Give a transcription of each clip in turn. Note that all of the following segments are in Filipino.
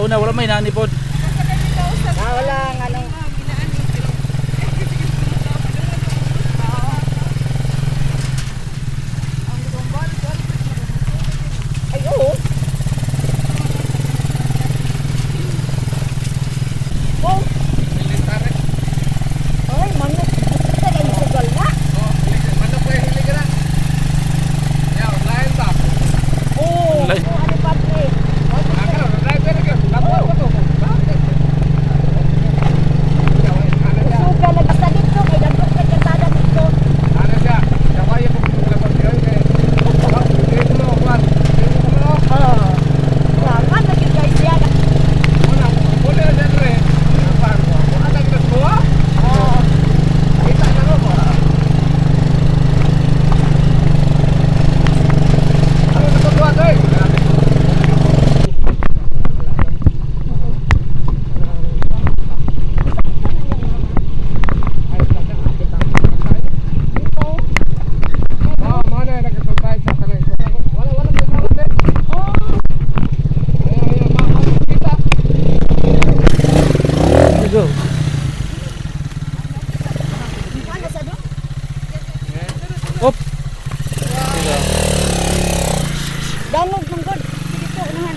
una wala may nanipod. Wala nga nang ay oo. Oh. Ay, manok. Ito ay sugal na. Manok ko hilig na. Yaw, lain ba? Oh, ano pa pre? Ako, driver ko. Lapor ko to. Sugal na basta dito kay dagko kay kantada dito. Ano siya? Kawaya ko lapor ko kay. Dito mo kwan. Dito mo. Salamat na gyud guys ya. Una, wala na dire. Lapor ko. Ano ang gusto mo? Kita na mo. Ano na to doy? Go. Ano sa do? Op. Danog mong dito unahan.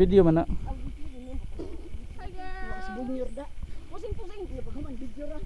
Video man na. Pusing-pusing, napaghuman video ra.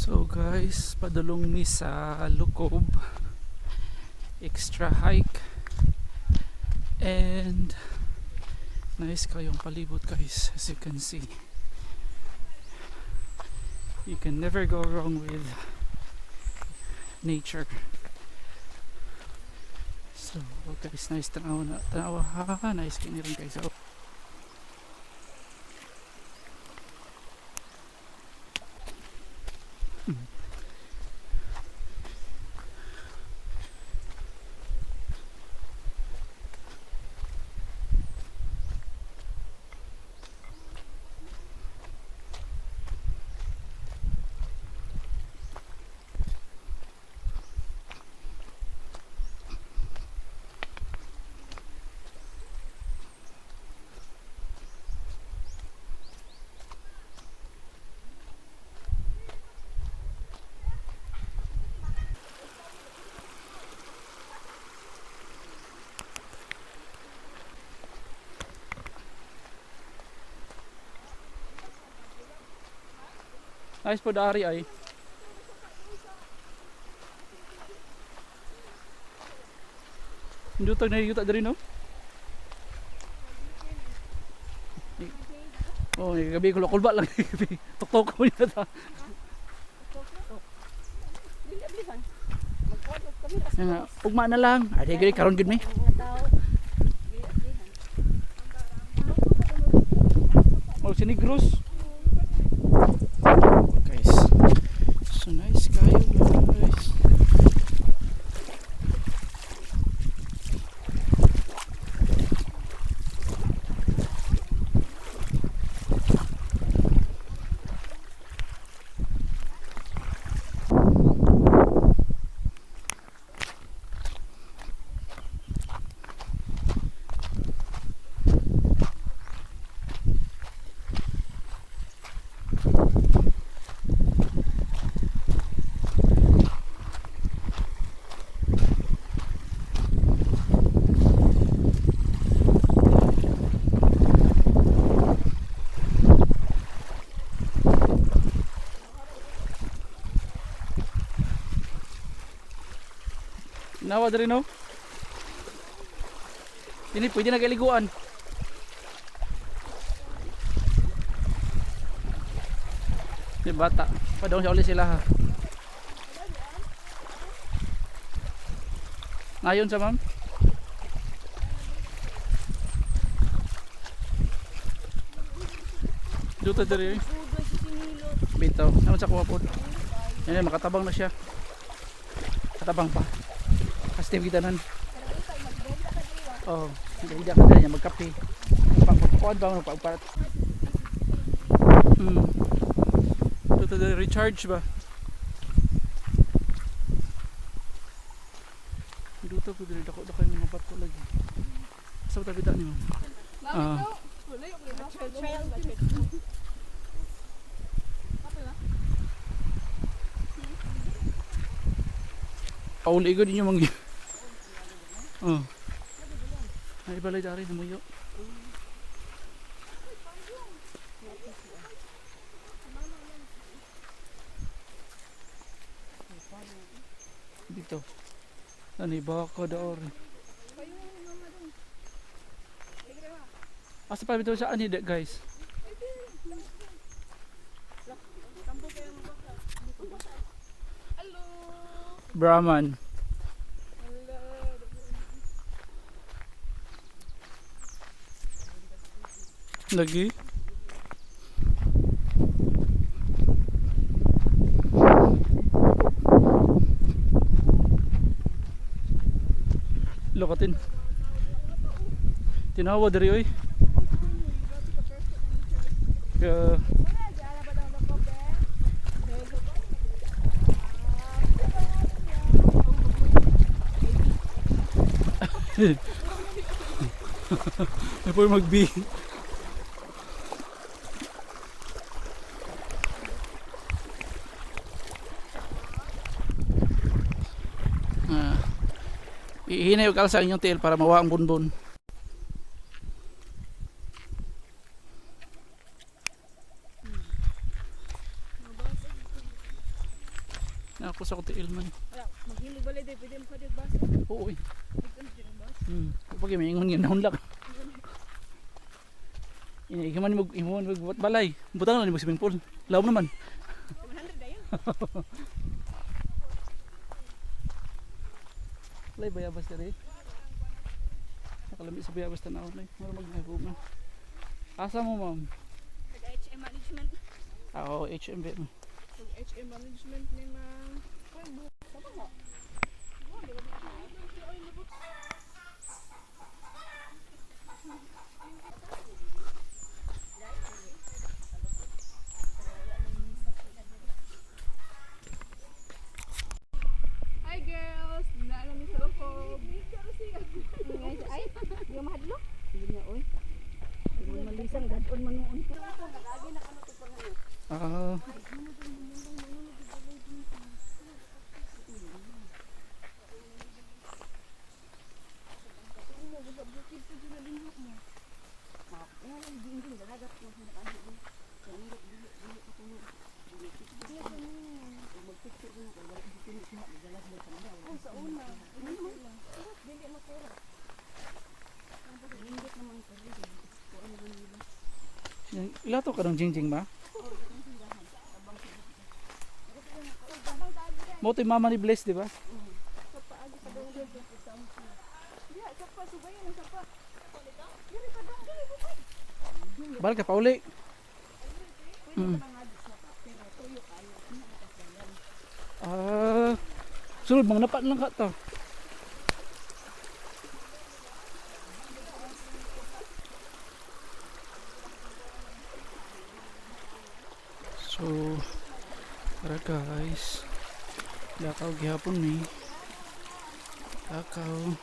So guys, padulong mi sa Lukob, extra hike, and nice kayong palibot guys. As you can see, you can never go wrong with nature. So guys, nice tanawa ha, nice kini rin guys. So, nice po dari ay. Dutag na yuta dari no? Oh, gabi ko kulba lang gabi. Tok-tok ko niya ta. Ugma na lang. Adi gari karon gid mi. Oh, sinigros. Guys, so nice kayo guys. Nawa dari no? Ini pwede na kaliguan. Di bata. Padong siya ulit sila ha. Ngayon sa ma'am? Dito dari. Bitaw. Ano sa kuha po? Yan, makatabang na siya. Katabang pa. Kastim kita nan. Oh, hindi ka na niya magkape. Pagkukuan ba magpagparat. Ito the recharge ba? Dito ko dili dako kayo mga bato lagi. Sa tabi-tabi niyo. Pauli ko din yung mga oh. Ay balay dari namuyo. Dito. Ani baka daor. Asa pa bitaw sa ani guys? Brahman. Lagi. Lokatin. Tinawa dari oy. Ay po magbi. Ihinay yung kalsa inyong tail para mawa ang bunbun. Tapos ako tiil man. Maghimo balay day pwede mo kadit bas. Oo eh. Ikaw din bas. Kapag may ingon nga nahunlak. Ikaman mo imon buat balay. Butang na ni mo swimming pool. Laom naman. 100 dayon. Lay bayabas diri. Nakalami sa bayabas tanaw lay. Mara magnahubog na. Asa mo ma'am? Nag-HM management. Oo, HMB. HM management ni ma'am. Sa ba? Hi girls! Naalam niyo sa Lukob. Ay, yung mahadlo? Sige na, oy. Yung malisang gadon man noon. Nagagi na kamo to pang Ah. Ilato ka ng jingjing ba? Mo to yung mama ni Bless, di ba? Balik ka pa uli. Sunod mga napat lang ka to. So, tara guys. Lakaw gihapon ni. Lakaw.